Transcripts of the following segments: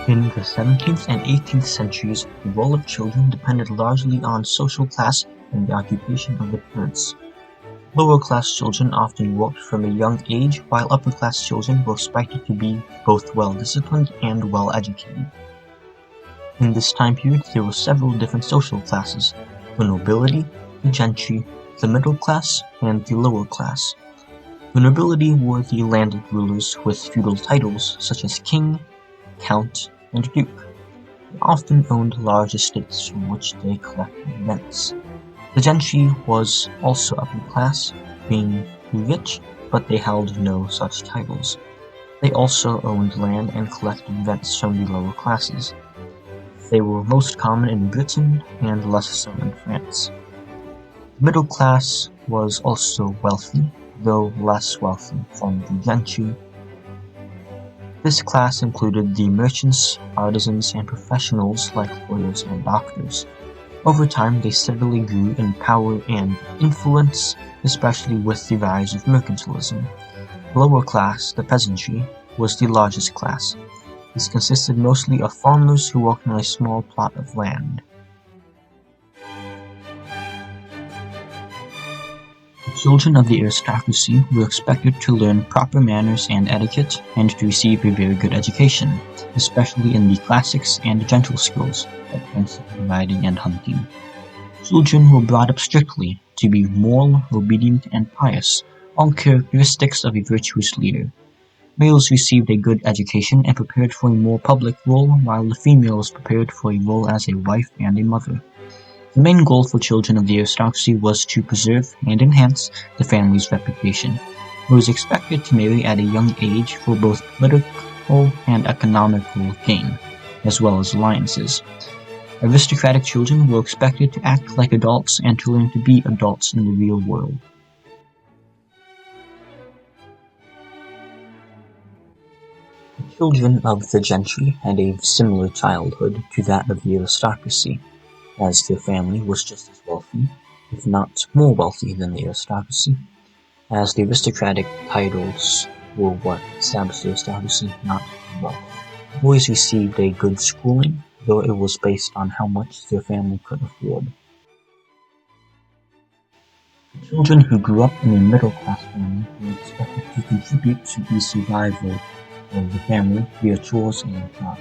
In the 17th and 18th centuries, the role of children depended largely on social class and the occupation of the parents. Lower-class children often worked from a young age, while upper-class children were expected to be both well-disciplined and well-educated. In this time period, there were several different social classes: the nobility, the gentry, the middle class, and the lower class. The nobility were the landed rulers with feudal titles such as king, count, and duke. They often owned large estates from which they collected rents. The gentry was also upper class, being rich, but they held no such titles. They also owned land and collected rents from the lower classes. They were most common in Britain and less so in France. The middle class was also wealthy, though less wealthy than the gentry. This class included the merchants, artisans, and professionals like lawyers and doctors. Over time, they steadily grew in power and influence, especially with the rise of mercantilism. The lower class, the peasantry, was the largest class. This consisted mostly of farmers who worked on a small plot of land. The children of the aristocracy were expected to learn proper manners and etiquette and to receive a very good education, especially in the classics and gentle skills like fencing, riding, and hunting. Children were brought up strictly to be moral, obedient, and pious, all characteristics of a virtuous leader. Males received a good education and prepared for a more public role, while the females prepared for a role as a wife and a mother. The main goal for children of the aristocracy was to preserve and enhance the family's reputation. It was expected to marry at a young age for both political and economical gain, as well as alliances. Aristocratic children were expected to act like adults and to learn to be adults in the real world. The children of the gentry had a similar childhood to that of the aristocracy, as their family was just as wealthy, if not more wealthy than the aristocracy, as the aristocratic titles were what established the aristocracy, not wealth. Boys received a good schooling, though it was based on how much their family could afford. The children who grew up in a middle-class family were expected to contribute to the survival of the family via chores and jobs.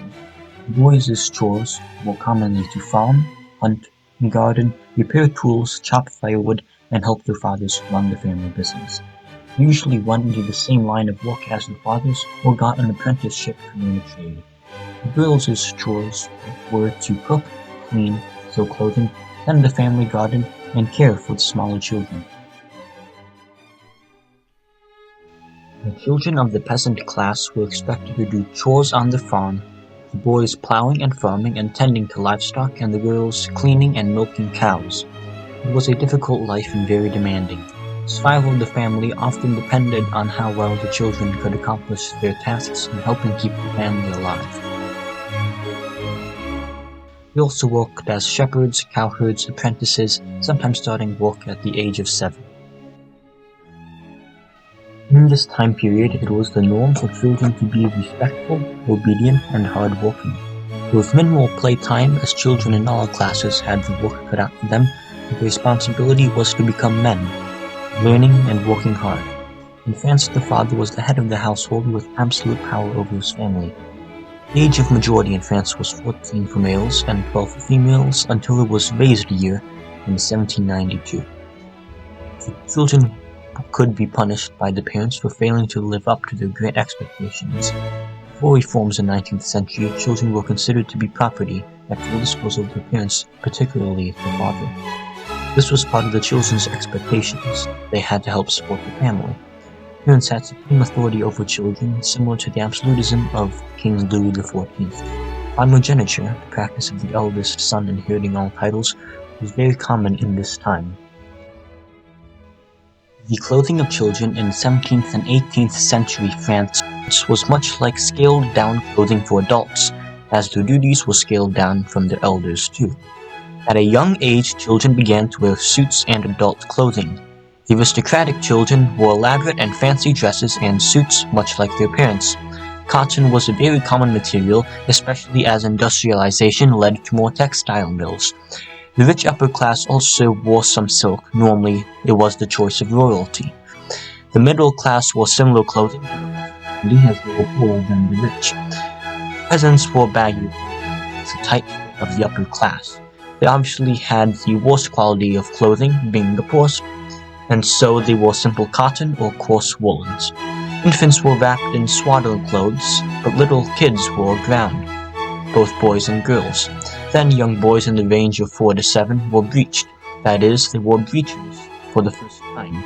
Boys' chores were commonly to farm, hunt, garden, repair tools, chop firewood, and help their fathers run the family business. They usually went into the same line of work as their fathers or got an apprenticeship to learn a trade. The girls' chores were to cook, clean, sew clothing, tend the family garden, and care for the smaller children. The children of the peasant class were expected to do chores on the farm, the boys plowing and farming and tending to livestock, and the girls cleaning and milking cows. It was a difficult life and very demanding. Survival of the family often depended on how well the children could accomplish their tasks in helping keep the family alive. They also worked as shepherds, cowherds, apprentices, sometimes starting work at the age of 7. In this time period, it was the norm for children to be respectful, obedient, and hard-working. With minimal playtime, as children in all classes had the work cut out for them, the responsibility was to become men, learning and working hard. In France, the father was the head of the household with absolute power over his family. The age of majority in France was 14 for males and 12 for females until it was raised a year in 1792. The children could be punished by the parents for failing to live up to their great expectations. Before reforms in the 19th century, children were considered to be property at the disposal of their parents, particularly the father. This was part of the children's expectations. They had to help support the family. Parents had supreme authority over children, similar to the absolutism of King Louis XIV. Primogeniture, the practice of the eldest son inheriting all titles, was very common in this time. The clothing of children in 17th and 18th century France was much like scaled-down clothing for adults, as their duties were scaled down from their elders too. At a young age, children began to wear suits and adult clothing. The aristocratic children wore elaborate and fancy dresses and suits much like their parents. Cotton was a very common material, especially as industrialization led to more textile mills. The rich upper class also wore some silk. Normally, it was the choice of royalty. The middle class wore similar clothing, as they were poorer than the rich. Peasants wore baggy clothing, the tight of the upper class. They obviously had the worst quality of clothing, being the poorest, and so they wore simple cotton or coarse woolens. Infants were wrapped in swaddling clothes, but little kids wore gown, both boys and girls. Then young boys in the range of 4 to 7 were breeched, that is, they wore breeches for the first time.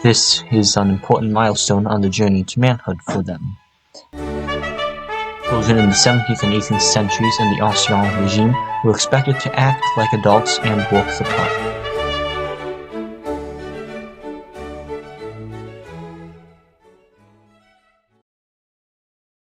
This is an important milestone on the journey to manhood for them. Children in the 17th and 18th centuries in the Anciens Regime were expected to act like adults and walk the talk.